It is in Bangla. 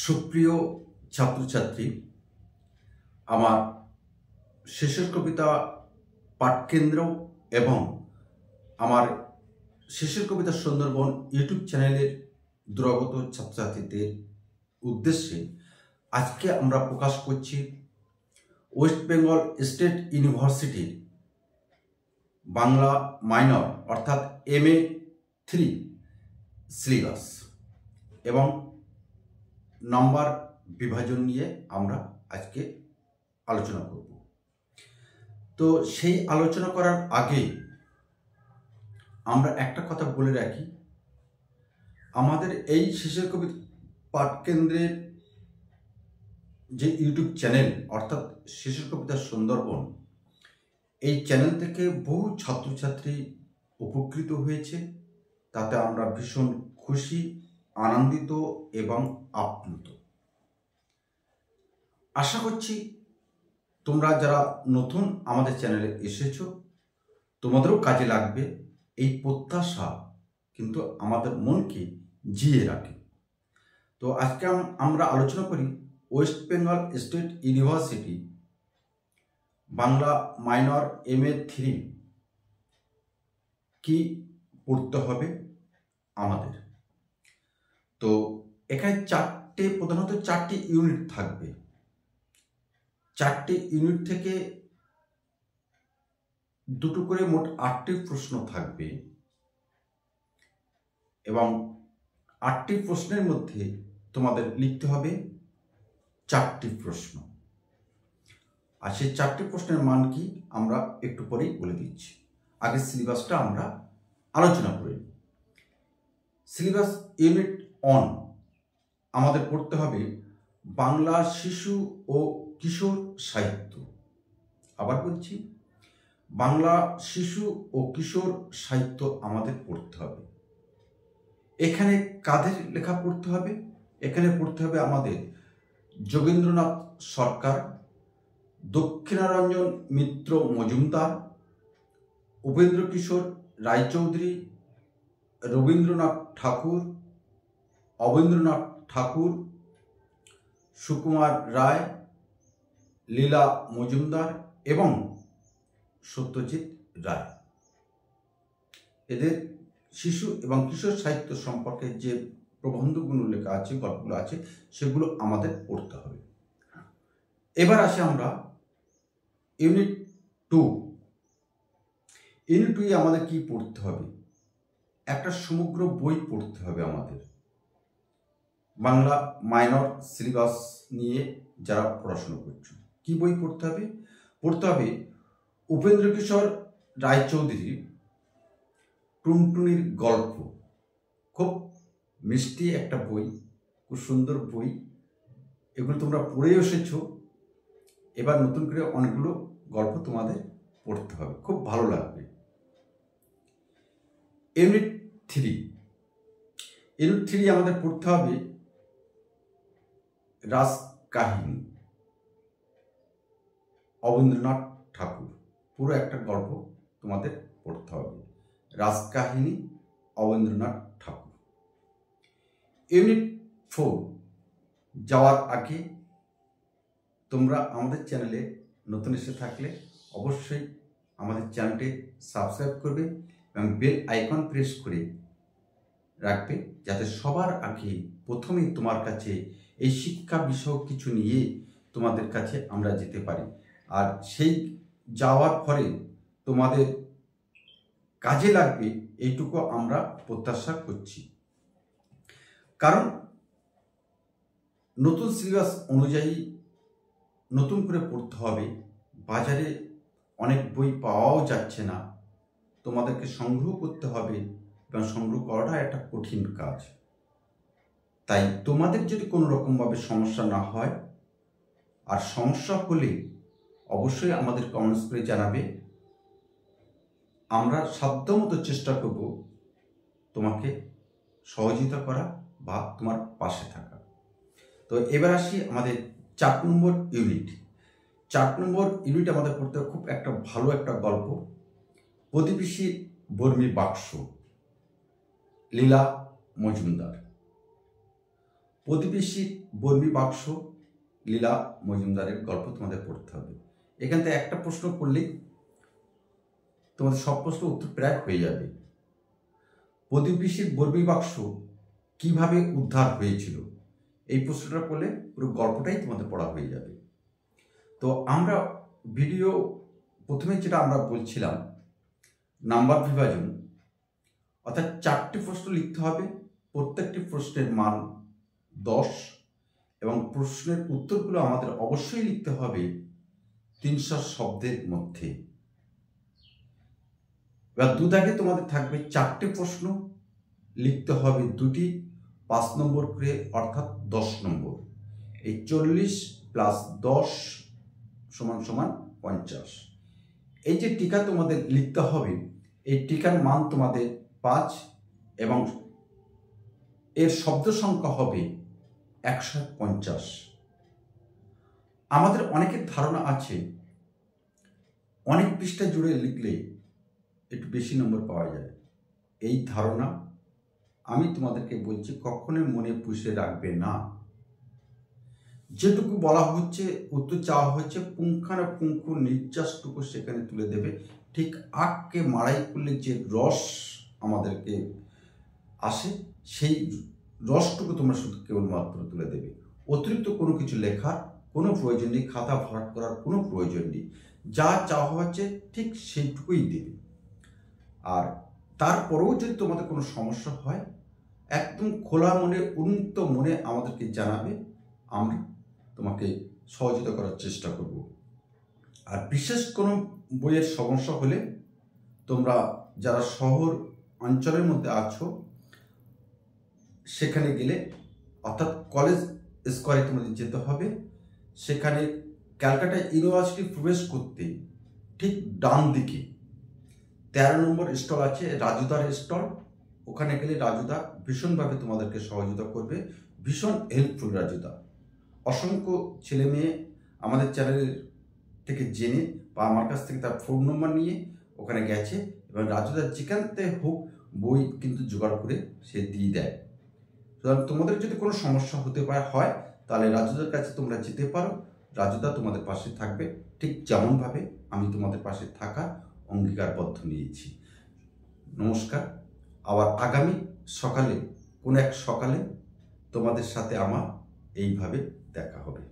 সুপ্রিয় ছাত্রছাত্রী, আমার শেষের কবিতা পাঠকেন্দ্র এবং আমার শেষের কবিতা সুন্দরবন ইউটিউব চ্যানেলের দুরাগত ছাত্রছাত্রীদের উদ্দেশ্যে আজকে আমরা প্রকাশ করছি ওয়েস্ট বেঙ্গল স্টেট ইউনিভার্সিটির বাংলা মাইনর অর্থাৎ MA3 সিলেবাস এবং নাম্বার বিভাজন নিয়ে আমরা আজকে আলোচনা করব। তো সেই আলোচনা করার আগে আমরা একটা কথা বলে রাখি, আমাদের এই শেষের কবিতা পাঠকেন্দ্রের যে ইউটিউব চ্যানেল অর্থাৎ শেষের কবিতা সুন্দরবন, এই চ্যানেল থেকে বহু ছাত্রছাত্রী উপকৃত হয়েছে। তাতে আমরা ভীষণ খুশি, আনন্দিত এবং আপ্লুত। আশা করছি তোমরা যারা নতুন আমাদের চ্যানেলে এসেছো তোমাদেরও কাজে লাগবে, এই প্রত্যাশা কিন্তু আমাদের মনকে জিয়ে রাখে। তো আজকে আমরা আলোচনা করি West Bengal state university Bangla minor MA3 কি পড়তে হবে আমাদের। তো এখানে প্রধানত চারটি ইউনিট থাকবে। চারটি ইউনিট থেকে দুটো করে মোট 8টি প্রশ্ন থাকবে এবং 8টি প্রশ্নের মধ্যে তোমাদের লিখতে হবে 4টি প্রশ্ন। আর সেই 4টি প্রশ্নের মান কি আমরা একটু পরেই বলে দিচ্ছি। আগে সিলেবাসটা আমরা আলোচনা করি। সিলেবাস ইউনিট 1 আমাদের পড়তে হবে বাংলা শিশু ও কিশোর সাহিত্য। আবার বলছি, বাংলা শিশু ও কিশোর সাহিত্য আমাদের পড়তে হবে। এখানে কাদের লেখা পড়তে হবে? এখানে পড়তে হবে আমাদের যোগেন্দ্রনাথ সরকার, দক্ষিণারঞ্জন মিত্র মজুমদার, উপেন্দ্র কিশোর রায়চৌধুরী, রবীন্দ্রনাথ ঠাকুর, অবনীন্দ্রনাথ ঠাকুর, সুকুমার রায়, লীলা মজুমদার এবং সত্যজিৎ রায়। এদের শিশু এবং কিশোর সাহিত্য সম্পর্কে যে প্রবন্ধগুলো লেখা আছে, গল্পগুলো আছে, সেগুলো আমাদের পড়তে হবে। এবার আসি আমরা ইউনিট 2। ইউনিট 2 আমাদের কি পড়তে হবে? একটা সমগ্র বই পড়তে হবে আমাদের। বাংলা মাইনর সিলেবাস নিয়ে যারা পড়াশোনা করছো, কি বই পড়তে হবে? পড়তে হবে উপেন্দ্র কিশোর রায়চৌধুরীর টুনটুনির গল্প। খুব মিষ্টি একটা বই, খুব সুন্দর বই। এগুলো তোমরা পড়ে এসেছো, এবার নতুন করে অনেকগুলো গল্প তোমাদের পড়তে হবে, খুব ভালো লাগবে। ইউনিট 3 আমাদের পড়তে হবে রাজকাহিনী, অবনীন্দ্রনাথ ঠাকুর। পুরো একটা গল্প তোমাদের পড়তে হবে, রাজকাহিনী, অবনীন্দ্রনাথ ঠাকুর। ইউনিট 4 যাওয়ার আগে তোমরা আমাদের চ্যানেলে নতুন এসে থাকলে অবশ্যই আমাদের চ্যানেলটি সাবস্ক্রাইব করবে এবং বেল আইকন প্রেস করে রাখবে, যাতে সবার আগে প্রথমেই তোমার কাছে এই শিক্ষা বিষয়ক কিছু নিয়ে তোমাদের কাছে আমরা যেতে পারি। আর সেই যাওয়ার ফলে তোমাদের কাজে লাগবে এইটুকু আমরা প্রত্যাশা করছি। কারণ নতুন সিলেবাস অনুযায়ী নতুন করে পড়তে হবে। বাজারে অনেক বই পাওয়াও যাচ্ছে না, তোমাদেরকে সংগ্রহ করতে হবে এবং সংগ্রহ করাটা একটা কঠিন কাজ। তাই তোমাদের যদি কোনো রকমভাবে সমস্যা না হয়, আর সমস্যা হলে অবশ্যই আমাদের কমেন্টস করে জানাবে। আমরা সাধ্যমতো চেষ্টা করব তোমাকে সহযোগিতা করা বা তোমার পাশে থাকা। তো এবার আসি আমাদের 4 নম্বর ইউনিট। 4 নম্বর ইউনিট আমাদের পড়তে খুব একটা ভালো একটা গল্প, প্রতিবেশী বর্মী বাক্স, লীলা মজুমদার। প্রতিবেশীর বর্মী বাক্স লীলা মজুমদারের গল্প তোমাদের পড়তে হবে। এখান থেকে একটা প্রশ্ন করলেই তোমাদের সব প্রশ্ন উত্তর প্রায় হয়ে যাবে। প্রতিবেশীর বর্মী বাক্স কিভাবে উদ্ধার হয়েছিল, এই প্রশ্নটা করলে পুরো গল্পটাই তোমাদের পড়া হয়ে যাবে। তো আমরা ভিডিও প্রথমে যেটা আমরা বলছিলাম নাম্বার বিভাজন, অর্থাৎ 4টি প্রশ্ন লিখতে হবে, প্রত্যেকটি প্রশ্নের মান 10 এবং প্রশ্নের উত্তরগুলো আমাদের অবশ্যই লিখতে হবে 300 শব্দের মধ্যে। এবার দুদাগে তোমাদের থাকবে 4টে প্রশ্ন, লিখতে হবে 2টি 5 নম্বর করে, অর্থাৎ 10 নম্বর। এই 40 + 10 = 50। এই যে টিকা তোমাদের লিখতে হবে, এই টিকার মান তোমাদের 5 এবং এর শব্দ সংখ্যা হবে 150। আমাদের অনেকের ধারণা আছে অনেক পৃষ্ঠা জুড়ে লিখলে একটু বেশি নম্বর পাওয়া যায়। এই ধারণা আমি তোমাদেরকে বলছি কখনোই মনে পুষে রাখবে না। যেটুকু বলা হচ্ছে, উত্তর চাওয়া হচ্ছে, পুঙ্খানুপুঙ্খ নির্যাসটুকু সেখানে তুলে দেবে। ঠিক আখকে মাড়াই করলে যে রস আমাদেরকে আসে, সেই রসটুকু তোমরা শুধু কেবলমাত্র তুলে দেবে। অতিরিক্ত কোনো কিছু লেখার কোনো প্রয়োজন নেই, খাতা ভরাট করার কোনো প্রয়োজন নেই। যা চাওয়া হচ্ছে ঠিক সেইটুকুই দেবে। আর তারপরেও যদি তোমাদের কোনো সমস্যা হয়, একদম খোলা মনে, উন্মুক্ত মনে আমাদেরকে জানাবে, আমরা তোমাকে সহযোগিতা করার চেষ্টা করব। আর বিশেষ কোনো বইয়ের সমস্যা হলে তোমরা যারা শহর অঞ্চলের মধ্যে আছো, সেখানে গেলে, অর্থাৎ কলেজ স্কোয়ারে তোমাদের যেতে হবে। সেখানে ক্যালকাটা ইউনিভার্সিটি প্রবেশ করতে ঠিক ডান দিকে 13 নম্বর স্টল আছে, রাজুদার স্টল। ওখানে গেলে রাজুদা ভীষণভাবে তোমাদেরকে সহযোগিতা করবে, ভীষণ হেল্পফুল রাজুদা। অসংখ্য ছেলে মেয়ে আমাদের চ্যানেলের থেকে জেনে বা আমার কাছ থেকে তার ফোন নম্বর নিয়ে ওখানে গেছে, এবং রাজুদা যেখান থেকে হোক বই কিন্তু জোগাড় করে সে দিয়ে দেয়। সুতরাং তোমাদের যদি কোনো সমস্যা হতে হয়, তাহলে রাজুদার কাছে তোমরা যেতে পারো। রাজুদা তোমাদের পাশে থাকবে, ঠিক যেমনভাবে আমি তোমাদের পাশে থাকার অঙ্গীকারবদ্ধ নিয়েছি। নমস্কার। আবার আগামী সকালে, কোনো এক সকালে তোমাদের সাথে আমার এইভাবে দেখা হবে।